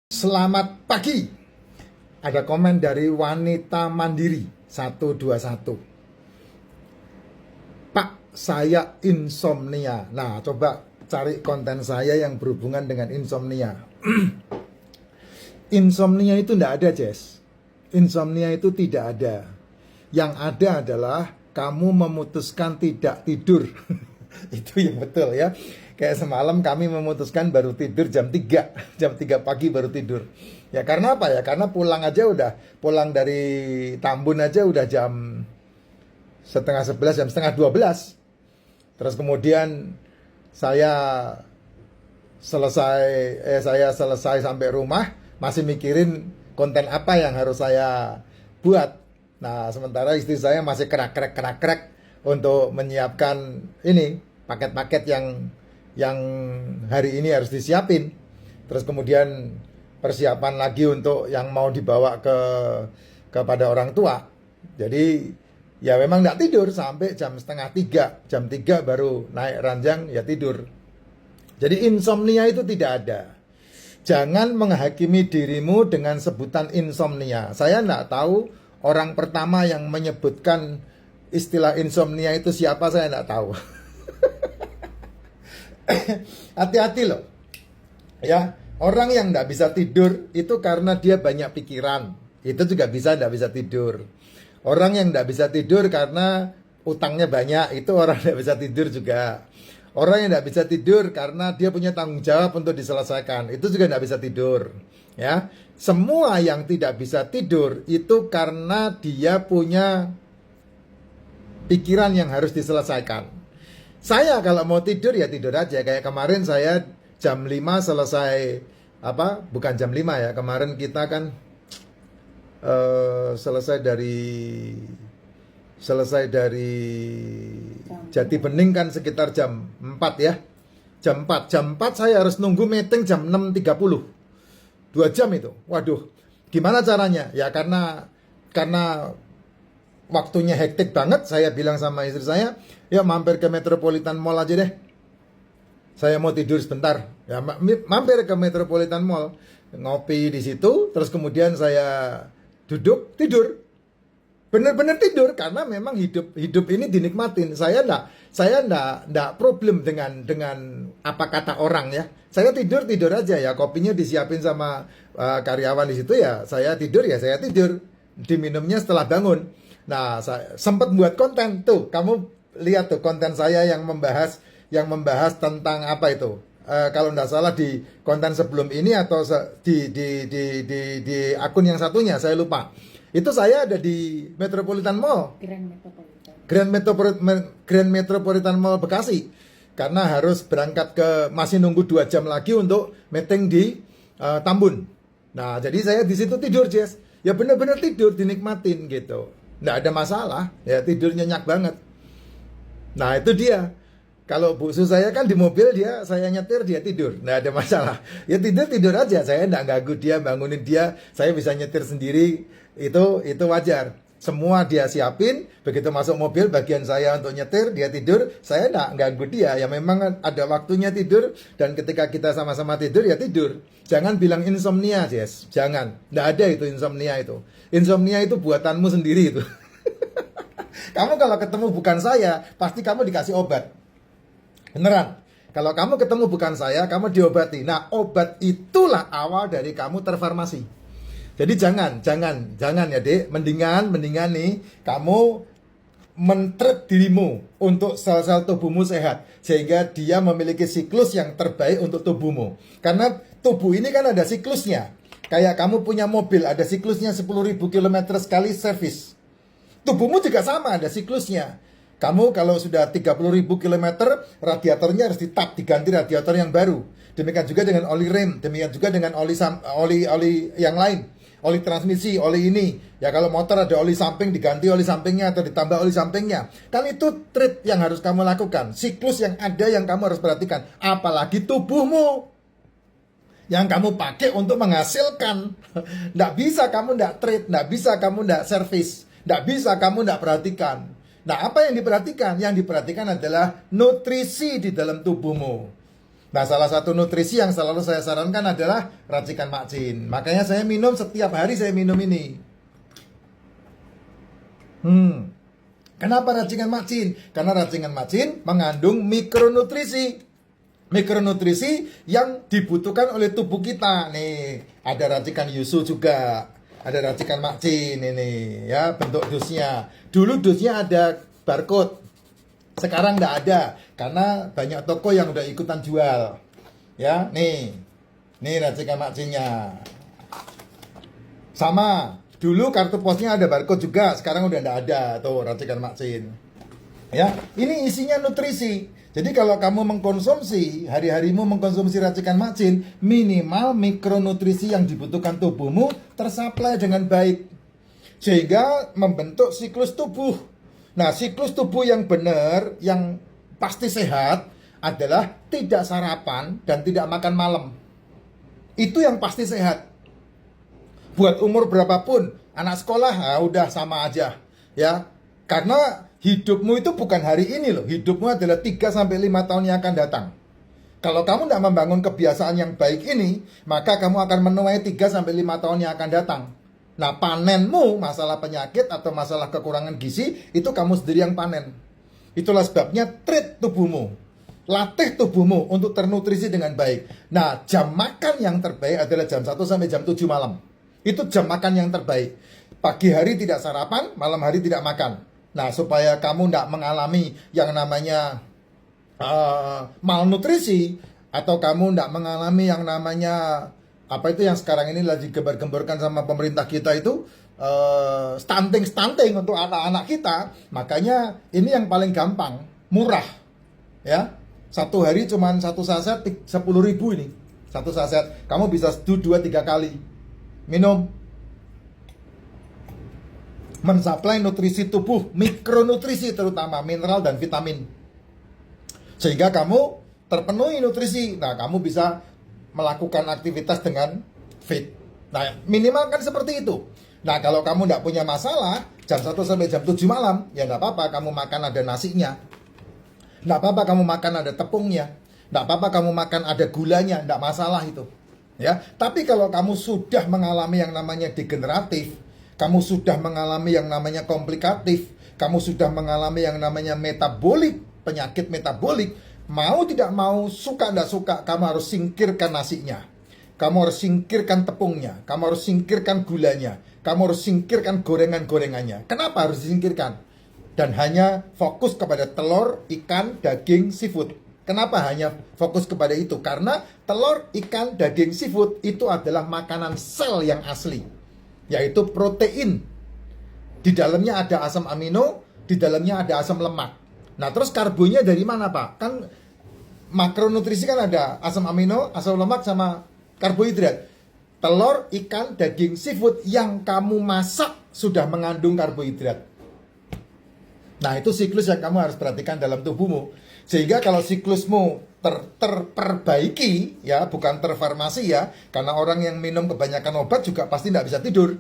Selamat pagi. Ada komen dari wanita mandiri 121. Pak, saya insomnia. Nah, coba cari konten saya yang berhubungan dengan insomnia. Insomnia itu tidak ada, Jess. Insomnia itu tidak ada. Yang ada adalah kamu memutuskan tidak tidur. Itu yang betul ya. Kayak semalam kami memutuskan baru tidur jam 3. Jam 3 pagi baru tidur. Ya karena apa ya? Karena pulang dari Tambun aja udah jam setengah 11, jam setengah 12. Terus kemudian saya selesai sampai rumah, masih mikirin konten apa yang harus saya buat. Nah, sementara istri saya masih kerak-kerak untuk menyiapkan ini paket-paket yang hari ini harus disiapin. Terus kemudian persiapan lagi untuk yang mau dibawa kepada orang tua. Jadi ya memang nggak tidur sampai jam setengah 3. Jam 3 baru naik ranjang ya tidur. Jadi insomnia itu tidak ada. Jangan menghakimi dirimu dengan sebutan insomnia. Saya nggak tahu orang pertama yang menyebutkan istilah insomnia itu siapa, saya nggak tahu. Hati-hati loh. Ya, orang yang nggak bisa tidur itu karena dia banyak pikiran. Itu juga nggak bisa tidur. Orang yang nggak bisa tidur karena utangnya banyak, itu orang nggak bisa tidur juga. Orang yang nggak bisa tidur karena dia punya tanggung jawab untuk diselesaikan, itu juga nggak bisa tidur. Ya, semua yang tidak bisa tidur itu karena dia punya pikiran yang harus diselesaikan. Saya kalau mau tidur ya tidur aja. Kayak kemarin saya jam 5 selesai, bukan jam 5 ya. Kemarin kita kan selesai dari Jati Bening kan sekitar jam 4 ya. Jam 4 saya harus nunggu meeting jam 6.30. 2 jam itu. Waduh, gimana caranya? Ya karena waktunya hektik banget, saya bilang sama istri saya, ya mampir ke Metropolitan Mall aja deh. Saya mau tidur sebentar. Ya mampir ke Metropolitan Mall, ngopi di situ, terus kemudian saya duduk tidur. Bener-bener tidur karena memang hidup ini dinikmatin. Saya enggak problem dengan apa kata orang ya. Saya tidur aja ya, kopinya disiapin sama karyawan di situ ya. Saya tidur. Diminumnya setelah bangun. Nah, saya sempat buat konten tuh. Kamu lihat tuh konten saya yang membahas tentang apa itu? Kalau nggak salah di konten sebelum ini atau di akun yang satunya saya lupa. Itu saya ada di Metropolitan Mall. Grand Metropolitan Mall Bekasi. Karena harus berangkat masih nunggu 2 jam lagi untuk meeting di Tambun. Nah, jadi saya di situ tidur, Jess. Ya bener-bener tidur, dinikmatin gitu. Nggak ada masalah, ya tidur nyenyak banget. Nah itu dia. Kalau Bu Su saya kan di mobil, saya nyetir, dia tidur, nggak ada masalah. Ya tidur aja, saya nggak ganggu dia, bangunin dia, saya bisa nyetir sendiri, itu wajar. Semua dia siapin, begitu masuk mobil bagian saya untuk nyetir, dia tidur, saya nggak ganggu dia. Ya memang ada waktunya tidur, dan ketika kita sama-sama tidur, ya tidur. Jangan bilang insomnia, Jess, jangan. Nggak ada itu insomnia itu. Insomnia itu buatanmu sendiri itu. Kamu kalau ketemu bukan saya, pasti kamu dikasih obat. Beneran. Kalau kamu ketemu bukan saya, kamu diobati. Nah, obat itulah awal dari kamu terfarmasi. Jadi jangan ya Dek. Mendingan nih kamu men-treat dirimu untuk sel-sel tubuhmu sehat. Sehingga dia memiliki siklus yang terbaik untuk tubuhmu. Karena tubuh ini kan ada siklusnya. Kayak kamu punya mobil, ada siklusnya 10.000 km sekali servis. Tubuhmu juga sama, ada siklusnya. Kamu kalau sudah 30.000 km, radiatornya harus diganti radiator yang baru. Demikian juga dengan oli rem, demikian juga dengan oli yang lain. Oli transmisi, oli ini. Ya kalau motor ada oli samping, diganti oli sampingnya atau ditambah oli sampingnya. Kan itu treat yang harus kamu lakukan. Siklus yang ada yang kamu harus perhatikan. Apalagi tubuhmu yang kamu pakai untuk menghasilkan. Nggak bisa kamu nggak treat, nggak bisa kamu nggak servis, nggak bisa kamu nggak perhatikan. Nah, apa yang diperhatikan? Yang diperhatikan adalah nutrisi di dalam tubuhmu. Nah, salah satu nutrisi yang selalu saya sarankan adalah racikan macin. Makanya saya minum setiap hari, saya minum ini. Kenapa racikan macin? Karena racikan macin mengandung mikronutrisi. Mikronutrisi yang dibutuhkan oleh tubuh kita. Nih, ada racikan yusu juga. Ada racikan macin ini, ya, bentuk dosnya. Dulu dosnya ada barcode. Sekarang nggak ada, karena banyak toko yang udah ikutan jual. Ya, nih racikan macinnya. Sama, dulu kartu posnya ada barcode juga, sekarang udah nggak ada tuh racikan macin. Ya, ini isinya nutrisi. Jadi kalau kamu mengkonsumsi, hari-harimu mengkonsumsi racikan macin, minimal mikronutrisi yang dibutuhkan tubuhmu tersuplai dengan baik. Sehingga membentuk siklus tubuh. Nah, siklus tubuh yang benar, yang pasti sehat, adalah tidak sarapan dan tidak makan malam. Itu yang pasti sehat. Buat umur berapapun, anak sekolah, udah sama aja. Ya, karena hidupmu itu bukan hari ini loh. Hidupmu adalah 3-5 tahun yang akan datang. Kalau kamu tidak membangun kebiasaan yang baik ini, maka kamu akan menuai 3-5 tahun yang akan datang. Nah, panenmu, masalah penyakit atau masalah kekurangan gizi, itu kamu sendiri yang panen. Itulah sebabnya treat tubuhmu. Latih tubuhmu untuk ternutrisi dengan baik. Nah, jam makan yang terbaik adalah jam 1 sampai jam 7 malam. Itu jam makan yang terbaik. Pagi hari tidak sarapan, malam hari tidak makan. Nah, supaya kamu tidak mengalami yang namanya malnutrisi, atau kamu tidak mengalami yang namanya apa itu yang sekarang ini lagi gembar-gemborkan sama pemerintah kita itu, stunting untuk anak-anak kita. Makanya ini yang paling gampang, murah, ya. Satu hari cuma 1 saset 10.000 ini. 1 saset kamu bisa 2-3 kali minum. Mensuplai nutrisi tubuh, mikronutrisi terutama mineral dan vitamin, sehingga kamu terpenuhi nutrisi. Nah, kamu bisa melakukan aktivitas dengan fit. Nah, minimal kan seperti itu. Nah, kalau kamu tidak punya masalah, jam 1 sampai jam 7 malam, ya nggak apa-apa kamu makan ada nasinya. Nggak apa-apa kamu makan ada tepungnya. Nggak apa-apa kamu makan ada gulanya, nggak masalah itu. Ya, tapi kalau kamu sudah mengalami yang namanya degeneratif, kamu sudah mengalami yang namanya komplikatif, kamu sudah mengalami yang namanya metabolik, penyakit metabolik, mau tidak mau, suka tidak suka, kamu harus singkirkan nasinya. Kamu harus singkirkan tepungnya. Kamu harus singkirkan gulanya. Kamu harus singkirkan gorengan-gorengannya. Kenapa harus disingkirkan? Dan hanya fokus kepada telur, ikan, daging, seafood. Kenapa hanya fokus kepada itu? Karena telur, ikan, daging, seafood itu adalah makanan sel yang asli, yaitu protein. Di dalamnya ada asam amino, di dalamnya ada asam lemak. Nah, terus karbonya dari mana, Pak? Kan makronutrisi kan ada asam amino, asam lemak, sama karbohidrat. Telur, ikan, daging, seafood yang kamu masak sudah mengandung karbohidrat. Nah, itu siklus yang kamu harus perhatikan dalam tubuhmu. Sehingga kalau siklusmu terperbaiki, ya, bukan terfarmasi ya, karena orang yang minum kebanyakan obat juga pasti tidak bisa tidur.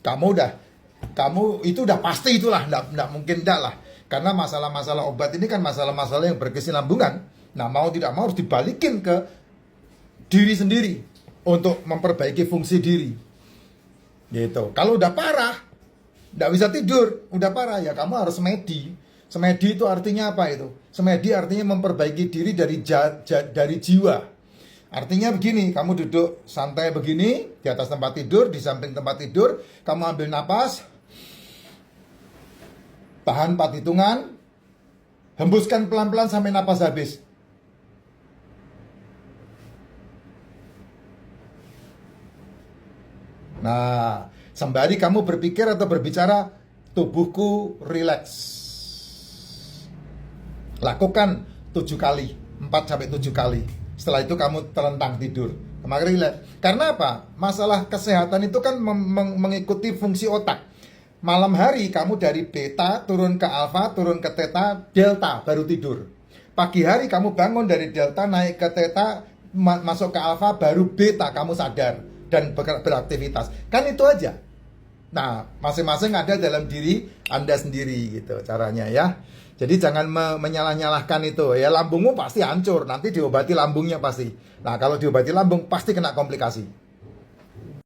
Kamu itu udah pasti itulah, enggak mungkin enggak lah. Karena masalah-masalah obat ini kan masalah-masalah yang berkesinambungan. Nah, mau tidak mau harus dibalikin ke diri sendiri untuk memperbaiki fungsi diri. Gitu. Kalau udah parah, nggak bisa tidur, udah parah, ya kamu harus semedi. Semedi itu artinya apa itu? Semedi artinya memperbaiki diri dari jiwa. Artinya begini, kamu duduk santai begini di atas tempat tidur, di samping tempat tidur, kamu ambil napas, tahan 4 hitungan, hembuskan pelan-pelan sampai napas habis. Nah, sembari kamu berpikir atau berbicara, tubuhku rileks. Lakukan 7 kali, 4-7 kali. Setelah itu kamu terlentang tidur. Kemarin rileks. Karena apa? Masalah kesehatan itu kan mengikuti fungsi otak. Malam hari kamu dari beta turun ke alfa, turun ke theta, delta, baru tidur. Pagi hari kamu bangun dari delta naik ke theta, masuk ke alfa, baru beta, kamu sadar dan beraktivitas. Kan itu aja. Nah, masing-masing ada dalam diri Anda sendiri gitu caranya ya. Jadi jangan menyalah-nyalahkan itu ya, lambungmu pasti hancur, nanti diobati lambungnya pasti. Nah, kalau diobati lambung pasti kena komplikasi.